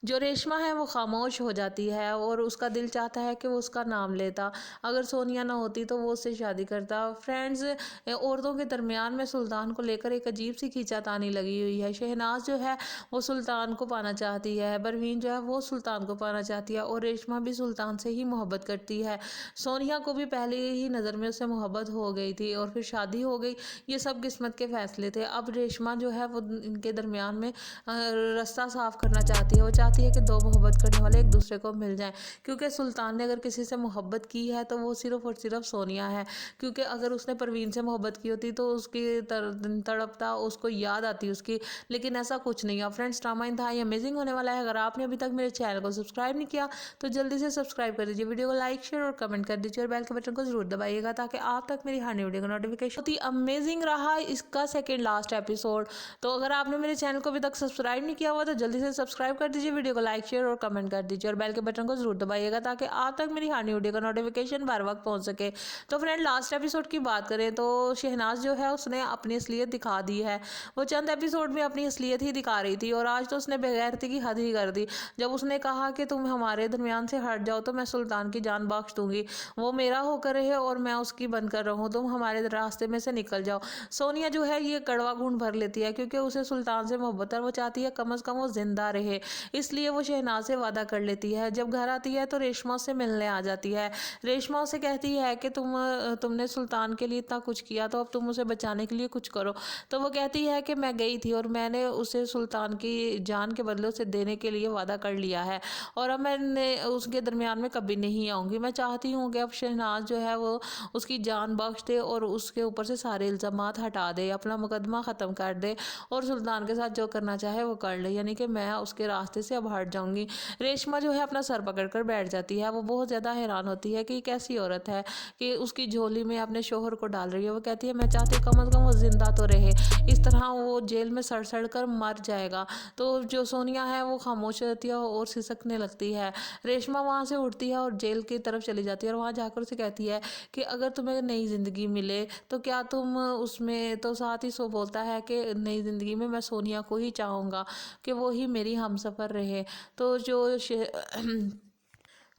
जो रेशमा है वो खामोश हो जाती है और उसका दिल चाहता है कि वो उसका नाम लेता। अगर सोनिया ना होती तो वो उससे शादी करता। फ्रेंड्स, औरतों के दरमियान में सुल्तान को लेकर एक अजीब सी खींचातानी लगी हुई है। शहनाज जो है वो सुल्तान को पाना चाहती है, परवीन जो है वो सुल्तान को पाना चाहती है और रेशमा भी सुल्तान से ही मोहब्बत करती है। सोनिया को भी पहले ही नज़र में उससे मोहब्बत हो गई थी और फिर शादी हो गई। ये सब किस्मत के फैसले थे। अब रेशमा जो है वो इनके दरमियान में रास्ता साफ करना चाहती है। वो चाहती है कि दो मोहब्बत करने वाले एक दूसरे को मिल जाएं, क्योंकि सुल्तान ने अगर किसी से मोहब्बत की है तो वो सिर्फ़ और सिर्फ सोनिया है। क्योंकि अगर उसने परवीन से मोहब्बत की होती तो उसकी तड़पता, उसको याद आती उसकी, लेकिन ऐसा कुछ नहीं है। फ्रेंड्स, ड्रामा इंतहाई अमेजिंग होने वाला है। अगर आपने अभी तक मेरे चैनल को सब्सक्राइब नहीं किया तो जल्दी से सब्सक्राइब कर दीजिए, वीडियो को लाइक शेयर और कमेंट कर दीजिए और बेल के बटन को जरूर दबाइएगा ताकि आप तक मेरी हर नई वीडियो का नोटिफिकेशन। बहुत ही अमेजिंग रहा इसका सेकेंड लास्ट एपिसोड। तो अगर आपने मेरे चैनल को अभी तक सब्सक्राइब नहीं किया हुआ तो जल्दी से सब्सक्राइब कर दीजिए, वीडियो को लाइक शेयर और कमेंट कर दीजिए और बेल के बटन को जरूर दबाइएगा ताकि आप तक मेरी हर नई वीडियो का नोटिफिकेशन बार वक्त पहुंच सके। तो फ्रेंड, लास्ट एपिसोड की बात करें तो शहनाज जो है उसने अपनी असलियत दिखा दी है। वो चंद एपिसोड में अपनी असलियत ही दिखा रही थी और आज तो उसने बेगैरती की हद ही कर दी जब उसने कहा कि तुम हमारे दरमियान से हट जाओ तो मैं सुल्तान की जान बख्श दूंगी, वो मेरा होकर रहे और मैं उसकी बनकर रहूं, तुम हमारे रास्ते में से निकल जाओ। सोनिया जो है ये कड़वा घूंट भर लेती है क्योंकि उसे सुल्तान से मोहब्बत है, वो चाहती है कम से कम वो जिंदा रहे, इसलिए वो शहनाज से वादा कर लेती है। जब घर आती है तो रेशमा से मिलने आ जाती है। रेशमा उसे कहती है कि तुमने सुल्तान के लिए इतना कुछ किया तो अब तुम उसे बचाने के लिए कुछ करो। तो वो कहती है कि मैं गई थी और मैंने उसे सुल्तान की जान के बदले उसे देने के लिए वादा कर लिया है और अब मैंने उसके दरमियान में कभी नहीं आऊँगी। मैं चाहती हूँ कि अब शहनाज जो है वो उसकी जान बख्श दे और उसके ऊपर से सारे इल्ज़ामात हटा दे, अपना मुकदमा ख़त्म कर दे और सुल्तान के साथ जो करना चाहे वो कर ले, यानी कि मैं उसके रास्ते से अब हट जाऊँगी। रेशमा जो है अपना सर पकड़ कर बैठ जाती है। वो बहुत ज़्यादा हैरान होती है कि कैसी औरत है कि उसकी झोली में अपने शोहर को डाल रही है। वो कहती है मैं चाहती हूँ कम से कम वो ज़िंदा तो रहे, इस तरह वो जेल में सड़ सड़ कर मर जाएगा। तो जो सोनिया है वो खामोश रहती है और सिसकने लगती है। रेशमा वहाँ से उठती है और जेल की तरफ चली जाती है और वहाँ जाकर उसे कहती है कि अगर तुम्हें नई ज़िंदगी मिले तो क्या तुम उसमें, तो साथ ही सो बोलता है कि नई ज़िंदगी में मैं सोनिया को ही चाहूँगा कि वो ही मेरी हमसफ़र रहे। तो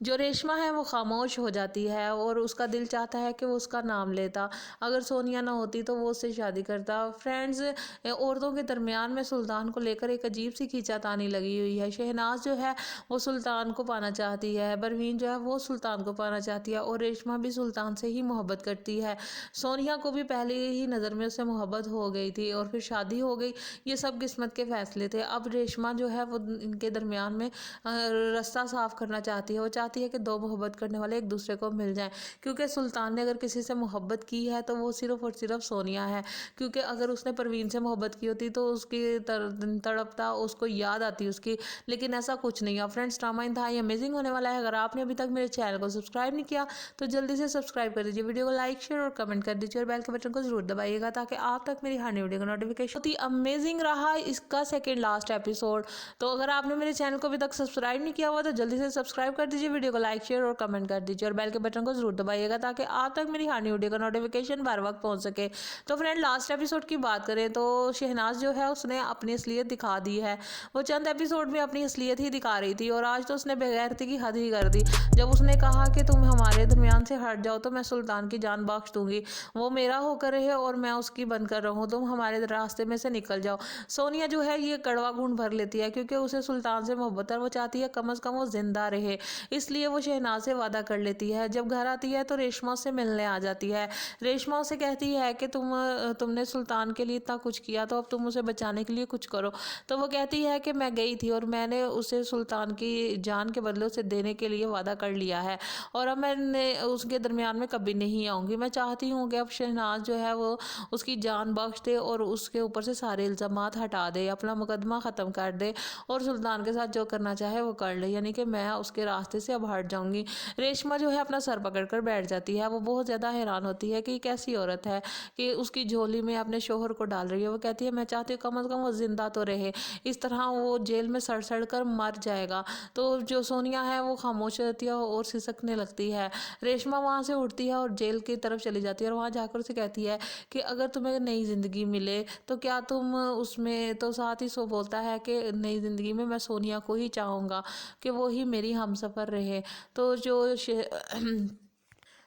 जो रेशमा है वो खामोश हो जाती है और उसका दिल चाहता है कि वो उसका नाम लेता। अगर सोनिया ना होती तो वो उससे शादी करता। फ्रेंड्स, औरतों के दरमियान में सुल्तान को लेकर एक अजीब सी खींचातानी लगी हुई है। शहनाज जो है वो सुल्तान को पाना चाहती है, परवीन जो है वो सुल्तान को पाना चाहती है और रेशमा भी सुल्तान से ही मोहब्बत करती है। सोनिया को भी पहले ही नज़र में उससे मोहब्बत हो गई थी और फिर शादी हो गई। ये सब किस्मत के फैसले थे। अब रेशमा जो है वो इनके दरमियान में रास्ता साफ करना चाहती है। वो चाहती है कि दो मोहब्बत करने वाले एक दूसरे को मिल जाएं, क्योंकि सुल्तान ने अगर किसी से मोहब्बत की है तो वो सिर्फ और सिर्फ सोनिया है। क्योंकि अगर उसने परवीन से मोहब्बत की होती तो उसकी तड़पता, उसको याद आती उसकी, लेकिन ऐसा कुछ नहीं है। फ्रेंड्स, ड्रामा इंतहाई अमेजिंग होने वाला है। अगर आपने अभी तक मेरे चैनल को सब्सक्राइब नहीं किया तो जल्दी से सब्सक्राइब कर दीजिए, वीडियो को लाइक शेयर और कमेंट कर दीजिए और बेल के बटन को जरूर दबाइएगा ताकि आप तक मेरी हर नई वीडियो का नोटिफिकेशन। बहुत ही अमेजिंग रहा इसका सेकेंड लास्ट एपिसोड। तो अगर आपने मेरे चैनल को अभी तक सब्सक्राइब नहीं किया हुआ तो जल्दी से सब्सक्राइब कर दीजिए, वीडियो को लाइक शेयर और कमेंट कर दीजिए और बेल के बटन को जरूर दबाइएगा ताकि आप तक मेरी हर नई वीडियो का नोटिफिकेशन बार वक्त पहुंच सके। तो फ्रेंड, लास्ट एपिसोड की बात करें तो शहनाज जो है उसने अपनी असलियत दिखा दी है। वो चंद एपिसोड में अपनी असलियत ही दिखा रही थी और आज तो उसने बेगैरती की हद ही कर दी जब उसने कहा कि तुम हमारे दरमियान से हट जाओ तो मैं सुल्तान की जान बख्श दूंगी। वो मेरा होकर रहे और मैं उसकी बनकर रहूं, तुम हमारे रास्ते में से निकल जाओ। सोनिया जो है ये कड़वा घूंट भर लेती है क्योंकि उसे सुल्तान से मोहब्बत है। वो चाहती है कम से कम वो जिंदा रहे, इसलिए वो शहनाज से वादा कर लेती है। जब घर आती है तो रेशमा से मिलने आ जाती है। रेशमा उसे कहती है कि तुमने सुल्तान के लिए इतना कुछ किया तो अब तुम उसे बचाने के लिए कुछ करो। तो वो कहती है कि मैं गई थी और मैंने उसे सुल्तान की जान के बदले उसे देने के लिए वादा कर लिया है और अब मैं उसके दरमियान में कभी नहीं आऊँगी। मैं चाहती हूँ कि अब शहनाज जो है वो उसकी जान बख्श दे और उसके ऊपर से सारे इल्ज़ामात हटा दे, अपना मुकदमा ख़त्म कर दे और सुल्तान के साथ जो करना चाहे वो कर ले, यानी कि मैं उसके रास्ते से अब हट जाऊँगी। रेशमा जो है अपना सर पकड़ कर बैठ जाती है। वो बहुत ज़्यादा हैरान होती है कि एक ऐसी औरत है कि उसकी झोली में अपने शोहर को डाल रही है। वो कहती है मैं चाहती हूँ कम से कम वो ज़िंदा तो रहे, इस तरह वो जेल में सड़ सड़ कर मर जाएगा। तो जो सोनिया है वो खामोश रहती है और सिसकने लगती है। रेशमा वहाँ से उठती है और जेल की तरफ चली जाती है और वहाँ जाकर उसे कहती है कि अगर तुम्हें नई ज़िंदगी मिले तो क्या तुम उसमें, तो साथ ही सो बोलता है कि नई ज़िंदगी में मैं सोनिया को ही चाहूँगा कि वो ही मेरी हमसफ़र रहे। तो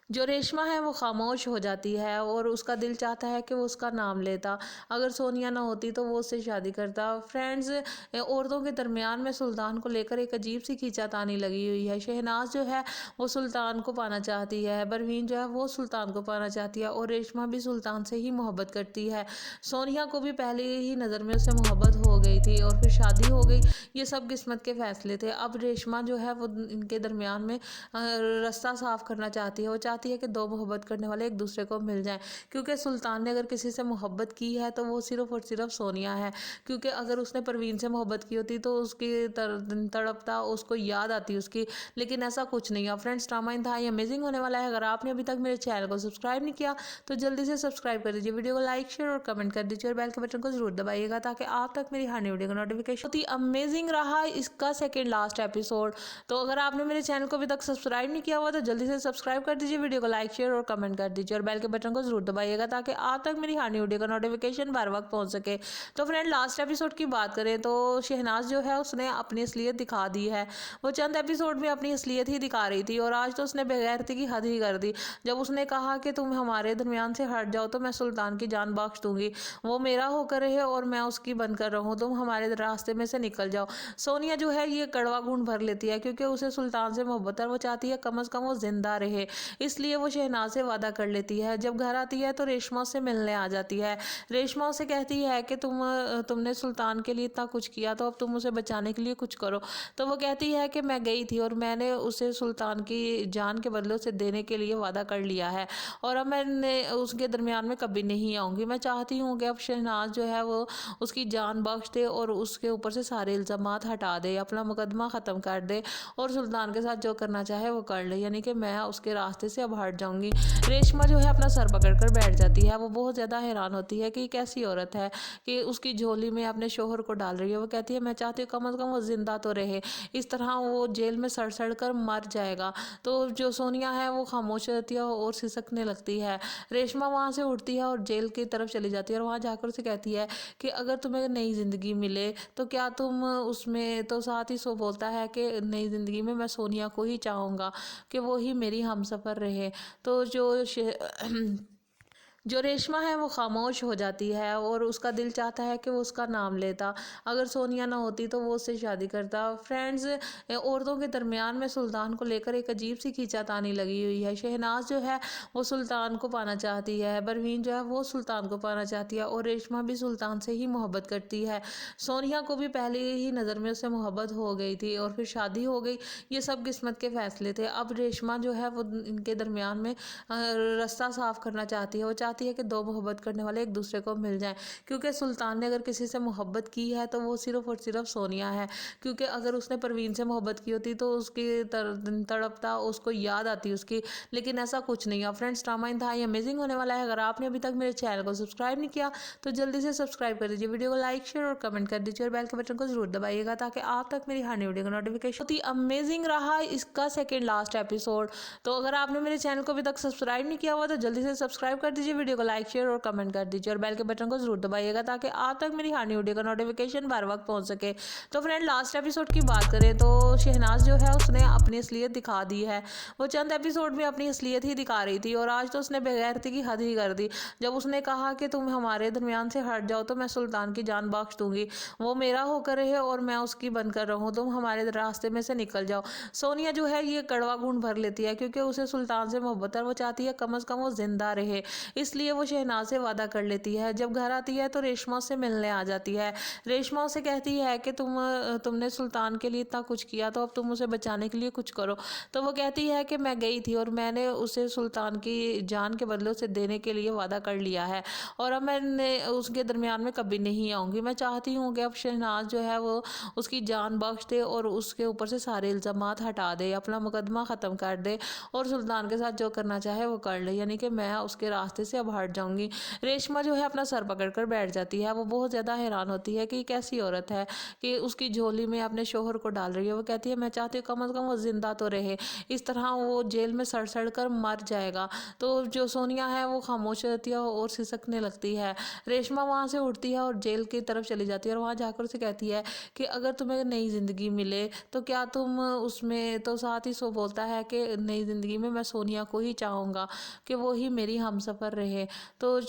जो रेशमा है वो खामोश हो जाती है और उसका दिल चाहता है कि वो उसका नाम लेता। अगर सोनिया ना होती तो वो उससे शादी करता। फ्रेंड्स, औरतों के दरमियान में सुल्तान को लेकर एक अजीब सी खींचातानी लगी हुई है। शहनाज जो है वो सुल्तान को पाना चाहती है, परवीन जो है वो सुल्तान को पाना चाहती है और रेशमा भी सुल्तान से ही मोहब्बत करती है। सोनिया को भी पहले ही नज़र में उससे मोहब्बत हो गई थी और फिर शादी हो गई। ये सब किस्मत के फैसले थे। अब रेशमा जो है वो इनके दरमियान में रास्ता साफ करना चाहती है। वो चाहती है कि दो मोहब्बत करने वाले एक दूसरे को मिल जाएं, क्योंकि सुल्तान ने अगर किसी से मोहब्बत की है तो वो सिर्फ और सिर्फ सोनिया है। क्योंकि अगर उसने परवीन से मोहब्बत की होती तो उसकी तड़पता, उसको याद आती उसकी, लेकिन ऐसा कुछ नहीं है। फ्रेंड्स, ड्रामा इंतहाई अमेजिंग होने वाला है। अगर आपने अभी तक मेरे चैनल को सब्सक्राइब नहीं किया तो जल्दी से सब्सक्राइब कर दीजिए, वीडियो को लाइक शेयर और कमेंट कर दीजिए और बेल के बटन को जरूर दबाइएगा ताकि आप तक मेरी हर नई वीडियो का नोटिफिकेशन। बहुत ही अमेजिंग रहा इसका सेकेंड लास्ट एपिसोड। तो अगर आपने मेरे चैनल को अभी तक सब्सक्राइब नहीं किया हुआ तो जल्दी से सब्सक्राइब कर दीजिए, वीडियो को लाइक शेयर और कमेंट कर दीजिए और बेल के बटन को जरूर दबाइएगा ताकि आप तक मेरी हर नई वीडियो का नोटिफिकेशन बार वक्त पहुंच सके। तो फ्रेंड, लास्ट एपिसोड की बात करें तो शहनाज जो है उसने अपनी असलियत दिखा दी है। वो चंद एपिसोड में अपनी असलियत ही दिखा रही थी और आज तो उसने बेगैरती की हद ही कर दी जब उसने कहा कि तुम हमारे दरमियान से हट जाओ तो मैं सुल्तान की जान बख्श दूंगी। वो मेरा होकर रहे और मैं उसकी बनकर रहूं, तुम हमारे रास्ते में से निकल जाओ। सोनिया जो है ये कड़वा घूंट भर लेती है क्योंकि उसे सुल्तान से मोहब्बत है। वो चाहती है कम से कम वो जिंदा रहे, इसलिए वो शहनाज से वादा कर लेती है। जब घर आती है तो रेशमा से मिलने आ जाती है। रेशमा उसे कहती है कि तुमने सुल्तान के लिए इतना कुछ किया तो अब तुम उसे बचाने के लिए कुछ करो। तो वो कहती है कि मैं गई थी और मैंने उसे सुल्तान की जान के बदले उसे देने के लिए वादा कर लिया है और अब मैं उसके दरमियान में कभी नहीं आऊँगी। मैं चाहती हूँ कि अब शहनाज जो है वो उसकी जान बख्श दे और उसके ऊपर से सारे इल्ज़ामात हटा दे, अपना मुकदमा ख़त्म कर दे और सुल्तान के साथ जो करना चाहे वो कर ले, यानी कि मैं उसके रास्ते से से अब हट जाऊंगी। रेशमा जो है अपना सर पकड़कर बैठ जाती है। वो बहुत ज़्यादा हैरान होती है कि कैसी औरत है कि उसकी झोली में अपने शोहर को डाल रही है। वो कहती है मैं चाहती हूँ कम से कम वो जिंदा तो रहे, इस तरह वो जेल में सड़ सड़ कर मर जाएगा। तो जो सोनिया है वो खामोश रहती है और सिसकने लगती है। रेशमा वहाँ से उठती है और जेल की तरफ चली जाती है और वहाँ जाकर उसे कहती है कि अगर तुम्हें नई ज़िंदगी मिले तो क्या तुम उसमें, तो साथ ही सो बोलता है कि नई ज़िंदगी में मैं सोनिया को ही चाहूँगा कि वो ही मेरी हमसफ़र रहे। तो जो रेशमा है वो खामोश हो जाती है और उसका दिल चाहता है कि वो उसका नाम लेता। अगर सोनिया ना होती तो वो उससे शादी करता। फ्रेंड्स, औरतों के दरमियान में सुल्तान को लेकर एक अजीब सी खींचातानी लगी हुई है। शहनाज जो है वो सुल्तान को पाना चाहती है, परवीन जो है वो सुल्तान को पाना चाहती है और रेशमा भी सुल्तान से ही मोहब्बत करती है। सोनिया को भी पहले ही नज़र में उससे मोहब्बत हो गई थी और फिर शादी हो गई। ये सब किस्मत के फैसले थे। अब रेशमा जो है वो इनके दरमियान में रास्ता साफ करना चाहती है। वो चाहती है कि दो मोहब्बत करने वाले एक दूसरे को मिल जाएं, क्योंकि सुल्तान ने अगर किसी से मोहब्बत की है तो वो सिर्फ और सिर्फ सोनिया है। क्योंकि अगर उसने परवीन से मोहब्बत की होती तो उसकी तड़पता, उसको याद आती उसकी, लेकिन ऐसा कुछ नहीं है। फ्रेंड्स, ड्रामा इंतहाई अमेजिंग होने वाला है। अगर आपने अभी तक मेरे चैनल को सब्सक्राइब नहीं किया तो जल्दी से सब्सक्राइब कर दीजिए, वीडियो को लाइक शेयर और कमेंट कर दीजिए और बेल के बटन को जरूर दबाइएगा ताकि आप तक मेरी हर वीडियो का नोटिफिकेशन। बहुत ही अमेजिंग रहा इसका सेकेंड लास्ट एपिसोड। तो अगर आपने मेरे चैनल को अभी तक सब्सक्राइब नहीं किया हुआ तो जल्दी से सब्सक्राइब कर दीजिए, वीडियो को लाइक शेयर और कमेंट कर दीजिए और बेल के बटन को जरूर दबाइएगा ताकि आप तक मेरी हर वीडियो का नोटिफिकेशन बार वक्त पहुंच सके। तो फ्रेंड, लास्ट एपिसोड की बात करें तो शहनाज जो है उसने अपनी असलियत दिखा दी है। वो चंद एपिसोड में अपनी असलियत ही दिखा रही थी और आज तो उसने बेगैरती की हद ही कर दी जब उसने कहा कि तुम हमारे दरमियान से हट जाओ तो मैं सुल्तान की जान बख्श दूंगी, वो मेरा होकर रहे और मैं उसकी बनकर रहूं, तुम हमारे रास्ते में से निकल जाओ। सोनिया जो है ये कड़वा घूंट भर लेती है क्योंकि उसे सुल्तान से मोहब्बत है। वो चाहती है कम से कम वो जिंदा रहे, इसलिए वो शहनाज से वादा कर लेती है। जब घर आती है तो रेशमा से मिलने आ जाती है। रेशमा उसे कहती है कि तुमने सुल्तान के लिए इतना कुछ किया तो अब तुम उसे बचाने के लिए कुछ करो। तो वो कहती है कि मैं गई थी और मैंने उसे सुल्तान की जान के बदले उसे देने के लिए वादा कर लिया है और अब मैं उसके दरमियान में कभी नहीं आऊँगी। मैं चाहती हूँ कि अब शहनाज जो है वो उसकी जान बख्श दे और उसके ऊपर से सारे इल्ज़ामात हटा दे, अपना मुकदमा ख़त्म कर दे और सुल्तान के साथ जो करना चाहे वो कर ले, यानी कि मैं उसके रास्ते से अब हट जाऊंगी। रेशमा जो है अपना सर पकड़कर बैठ जाती है। वो बहुत ज़्यादा हैरान होती है कि कैसी औरत है कि उसकी झोली में अपने शोहर को डाल रही है। वो कहती है मैं चाहती हूँ कम से कम वो जिंदा तो रहे, इस तरह वो जेल में सड़ सड़ कर मर जाएगा। तो जो सोनिया है वो खामोश रहती है और सिसकने लगती है। रेशमा वहाँ से उठती है और जेल की तरफ चली जाती है और वहाँ जाकर उसे कहती है कि अगर तुम्हें नई ज़िंदगी मिले तो क्या तुम उसमें, तो साथ ही सो बोलता है कि नई ज़िंदगी में मैं सोनिया को ही चाहूँगा कि वो ही मेरी हमसफ़र रहे। तो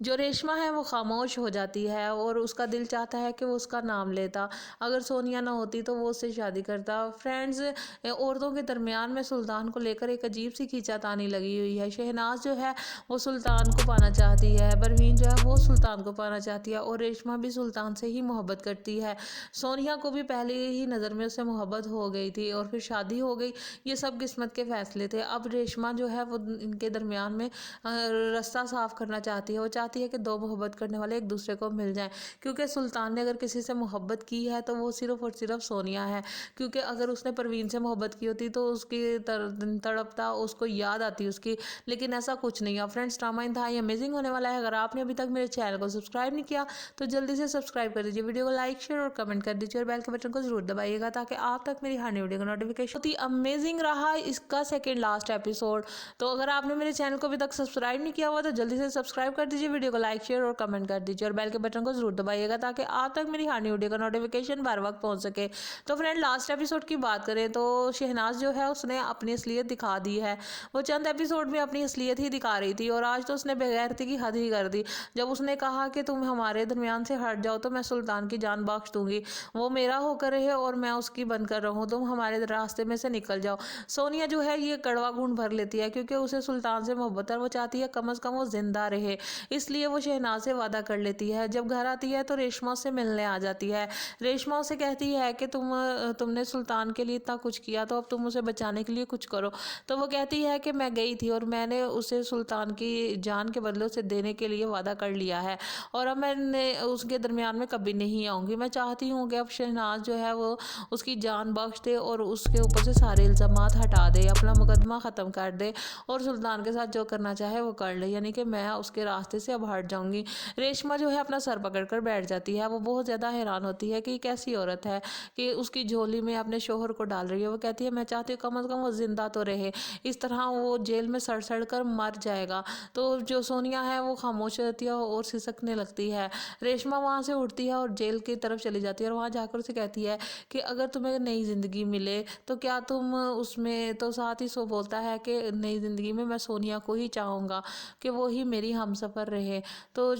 जो रेशमा है वो खामोश हो जाती है और उसका दिल चाहता है कि वो उसका नाम लेता। अगर सोनिया ना होती तो वो उससे शादी करता। फ्रेंड्स, औरतों के दरमियान में सुल्तान को लेकर एक अजीब सी खींचातानी लगी हुई है। शहनाज जो है वो सुल्तान को पाना चाहती है, परवीन जो है वो सुल्तान को पाना चाहती है और रेशमा भी सुल्तान से ही मोहब्बत करती है। सोनिया को भी पहले ही नज़र में उससे मोहब्बत हो गई थी और फिर शादी हो गई। ये सब किस्मत के फैसले थे। अब रेशमा जो है वो इनके दरमियान में रास्ता साफ करना चाहती है। वो चाहती है कि दो मोहब्बत करने वाले एक दूसरे को मिल जाएं, क्योंकि सुल्तान ने अगर किसी से मोहब्बत की है तो वो सिर्फ और सिर्फ सोनिया है। क्योंकि अगर उसने परवीन से मोहब्बत की होती तो उसकी तड़पता, उसको याद आती उसकी, लेकिन ऐसा कुछ नहीं है। फ्रेंड्स, ड्रामा इंतहाई अमेजिंग होने वाला है। अगर आपने अभी तक मेरे चैनल को सब्सक्राइब नहीं किया तो जल्दी से सब्सक्राइब कर दीजिए, वीडियो को लाइक शेयर और कमेंट कर दीजिए और बेल के बटन को जरूर दबाइएगा ताकि आप तक मेरी हर वीडियो का नोटिफिकेशन। बहुत ही अमेजिंग रहा इसका सेकेंड लास्ट एपिसोड। तो अगर आपने मेरे चैनल को अभी तक सब्सक्राइब नहीं किया हुआ तो जल्दी से सब्सक्राइब कर दीजिए, वीडियो को लाइक शेयर और कमेंट कर दीजिए और बेल के बटन को जरूर दबाइएगा ताकि आप तक मेरी हर वीडियो का नोटिफिकेशन बार वक्त पहुंच सके। तो फ्रेंड, लास्ट एपिसोड की बात करें तो शहनाज जो है उसने अपनी असलियत दिखा दी है। वो चंद एपिसोड में अपनी असलियत ही दिखा रही थी और आज तो उसने बेगैरती की हद ही कर दी जब उसने कहा कि तुम हमारे दरमियान से हट जाओ तो मैं सुल्तान की जान बख्श दूंगी, वो मेरा होकर रहे और मैं उसकी बनकर रहूं, तुम हमारे रास्ते में से निकल जाओ। सोनिया जो है ये कड़वा घूंट भर लेती है क्योंकि उसे सुल्तान से मोहब्बत है। वो चाहती है कम से कम वो जिंदा रहे, इसलिए इसलिए वो शहनाज से वादा कर लेती है। जब घर आती है तो रेशमा से मिलने आ जाती है। रेशमा उसे कहती है कि तुमने सुल्तान के लिए इतना कुछ किया, तो अब तुम उसे बचाने के लिए कुछ करो। तो वो कहती है कि मैं गई थी और मैंने उसे सुल्तान की जान के बदले उसे देने के लिए वादा कर लिया है, और अब मैं उसके दरमियान में कभी नहीं आऊँगी। मैं चाहती हूँ कि अब शहनाज जो है वो उसकी जान बख्श दे और उसके ऊपर से सारे इल्ज़ामात हटा दे, अपना मुकदमा ख़त्म कर दे और सुल्तान के साथ जो करना चाहे वो कर ले, यानी कि मैं उसके रास्ते से अब हट जाऊँगी। रेशमा जो है अपना सर पकड़ कर बैठ जाती है। वो बहुत ज़्यादा हैरान होती है कि कैसी औरत है कि उसकी झोली में अपने शोहर को डाल रही है। वो कहती है मैं चाहती हूँ कम अज़ कम वो ज़िंदा तो रहे, इस तरह वो जेल में सड़ सड़ कर मर जाएगा। तो जो सोनिया है वो खामोश रहती है और सिसकने लगती है। रेशमा वहाँ से उठती है और जेल की तरफ चली जाती है और वहाँ जाकर उसे कहती है कि अगर तुम्हें नई ज़िंदगी मिले तो क्या तुम उसमें, तो साथ ही सो बोलता है कि नई ज़िंदगी में मैं सोनिया को ही चाहूँगा कि वो ही मेरी हमसफ़र रहे। तो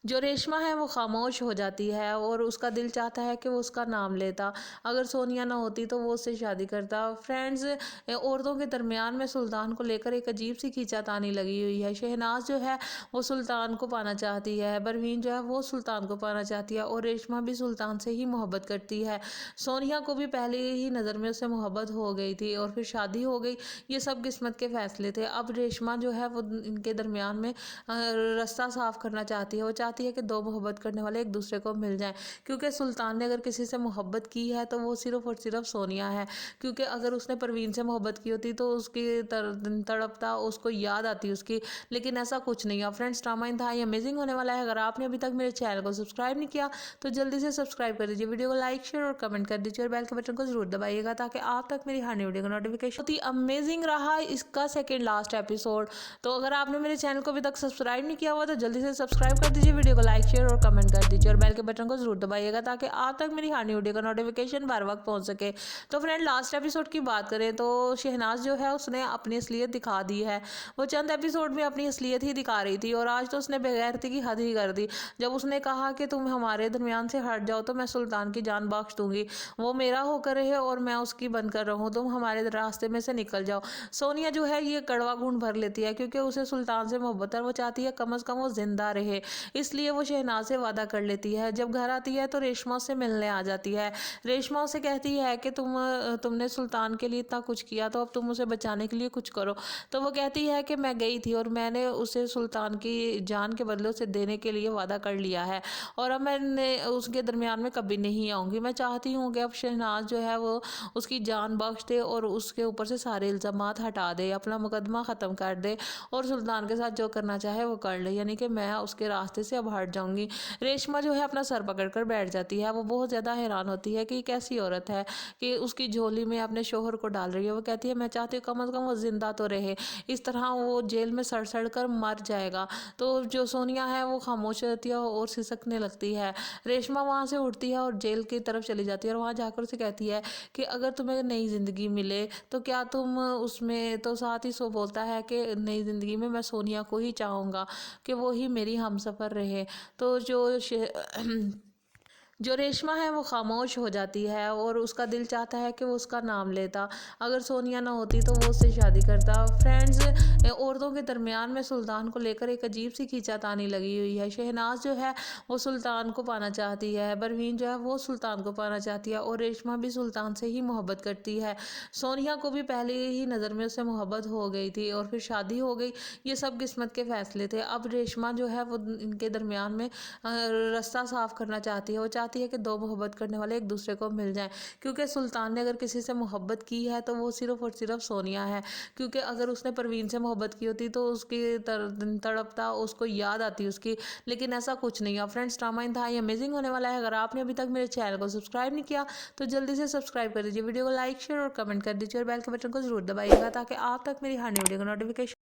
जो रेशमा है वो खामोश हो जाती है और उसका दिल चाहता है कि वो उसका नाम लेता। अगर सोनिया ना होती तो वो उससे शादी करता। फ्रेंड्स, औरतों के दरमियान में सुल्तान को लेकर एक अजीब सी खींचातानी लगी हुई है। शहनाज जो है वो सुल्तान को पाना चाहती है, परवीन जो है वो सुल्तान को पाना चाहती है और रेशमा भी सुल्तान से ही मोहब्बत करती है। सोनिया को भी पहले ही नज़र में उससे मोहब्बत हो गई थी और फिर शादी हो गई। ये सब किस्मत के फैसले थे। अब रेशमा जो है वो इनके दरमियान में रास्ता साफ करना चाहती है। वो चाहती है कि दो मोहब्बत करने वाले एक दूसरे को मिल जाएं, क्योंकि सुल्तान ने अगर किसी से मोहब्बत की है तो वो सिर्फ और सिर्फ सोनिया है। क्योंकि अगर उसने परवीन से मोहब्बत की होती तो उसकी तड़पता, उसको याद आती उसकी, लेकिन ऐसा कुछ नहीं है। फ्रेंड्स, ड्रामा इंतहाई अमेजिंग होने वाला है। अगर आपने अभी तक मेरे चैनल को सब्सक्राइब नहीं किया तो जल्दी से सब्सक्राइब कर दीजिए, वीडियो को लाइक शेयर और कमेंट कर दीजिए और बेल के बटन को जरूर दबाइएगा ताकि आप तक मेरी हर नई वीडियो का नोटिफिकेशन। बहुत ही अमेजिंग रहा इसका सेकेंड लास्ट एपिसोड। तो अगर आपने मेरे चैनल को अभी तक सब्सक्राइब नहीं किया हुआ तो जल्दी से सब्सक्राइब कर दीजिए, वीडियो को लाइक शेयर और कमेंट कर दीजिए और बेल के बटन को जरूर दबाइएगा ताकि आप तक मेरी हर वीडियो का नोटिफिकेशन बार वक्त पहुंच सके। तो फ्रेंड, लास्ट एपिसोड की बात करें तो शहनाज जो है उसने अपनी असलियत दिखा दी है। वो चंद एपिसोड में अपनी असलियत ही दिखा रही थी और आज तो उसने बेगैरती की हद ही कर दी जब उसने कहा कि तुम हमारे दरमियान से हट जाओ तो मैं सुल्तान की जान बख्श दूंगी, वो मेरा होकर रहे और मैं उसकी बनकर रहूं, तुम हमारे रास्ते में से निकल जाओ। सोनिया जो है ये कड़वा घूंट भर लेती है क्योंकि उसे सुल्तान से मोहब्बत है। वो चाहती है कम अज़ कम वो जिंदा रहे, इसलिए वो शहनाज से वादा कर लेती है। जब घर आती है तो रेशमा से मिलने आ जाती है। रेशमा उसे कहती है कि तुमने सुल्तान के लिए इतना कुछ किया, तो अब तुम उसे बचाने के लिए कुछ करो। तो वो कहती है कि मैं गई थी और मैंने उसे सुल्तान की जान के बदले उसे देने के लिए वादा कर लिया है, और अब मैं उसके दरमियान में कभी नहीं आऊँगी। मैं चाहती हूँ कि अब शहनाज जो है वो उसकी जान बख्श दे और उसके ऊपर से सारे इल्ज़ामात हटा दे, अपना मुकदमा ख़त्म कर दे और सुल्तान के साथ जो करना चाहे वो कर ले, यानी कि मैं उसके रास्ते से अब हट जाऊँगी। रेशमा जो है अपना सर पकड़ कर बैठ जाती है। वो बहुत ज़्यादा हैरान होती है कि कैसी औरत है कि उसकी झोली में अपने शोहर को डाल रही है। वो कहती है मैं चाहती हूँ कम अज़ कम वो ज़िंदा तो रहे, इस तरह वो जेल में सड़ सड़ कर मर जाएगा। तो जो सोनिया है वो खामोश रहती है और सिसकने लगती है। रेशमा वहाँ से उठती है और जेल की तरफ चली जाती है और वहाँ जाकर उसे कहती है कि अगर तुम्हें नई ज़िंदगी मिले तो क्या तुम उसमें, तो साथ ही सो बोलता है कि नई ज़िंदगी में मैं सोनिया को ही चाहूँगा कि वो ही मेरी हमसफ़र रहे। तो जो रेशमा है वो खामोश हो जाती है और उसका दिल चाहता है कि वो उसका नाम लेता। अगर सोनिया ना होती तो वो उससे शादी करता। फ्रेंड्स, औरतों के दरमियान में सुल्तान को लेकर एक अजीब सी खींचातानी लगी हुई है। शहनाज जो है वो सुल्तान को पाना चाहती है, परवीन जो है वो सुल्तान को पाना चाहती है और रेशमा भी सुल्तान से ही मोहब्बत करती है। सोनिया को भी पहले ही नज़र में उससे मोहब्बत हो गई थी और फिर शादी हो गई। ये सब किस्मत के फैसले थे। अब रेशमा जो है वो इनके दरमियान में रास्ता साफ करना चाहती है। वो चाहती है कि दो मोहब्बत करने वाले एक दूसरे को मिल जाएं, क्योंकि सुल्तान ने अगर किसी से मोहब्बत की है तो वो सिर्फ और सिर्फ सोनिया है। क्योंकि अगर उसने परवीन से मोहब्बत की होती तो उसकी तड़पता, उसको याद आती उसकी, लेकिन ऐसा कुछ नहीं है। फ्रेंड्स, ड्रामा इंतहाई अमेजिंग होने वाला है। अगर आपने अभी तक मेरे चैनल को सब्सक्राइब नहीं किया तो जल्दी से सब्सक्राइब कर दीजिए, वीडियो को लाइक शेयर और कमेंट कर दीजिए और बेल के बटन को जरूर दबाइएगा ताकि आप तक मेरी हर वीडियो का नोटिफिकेशन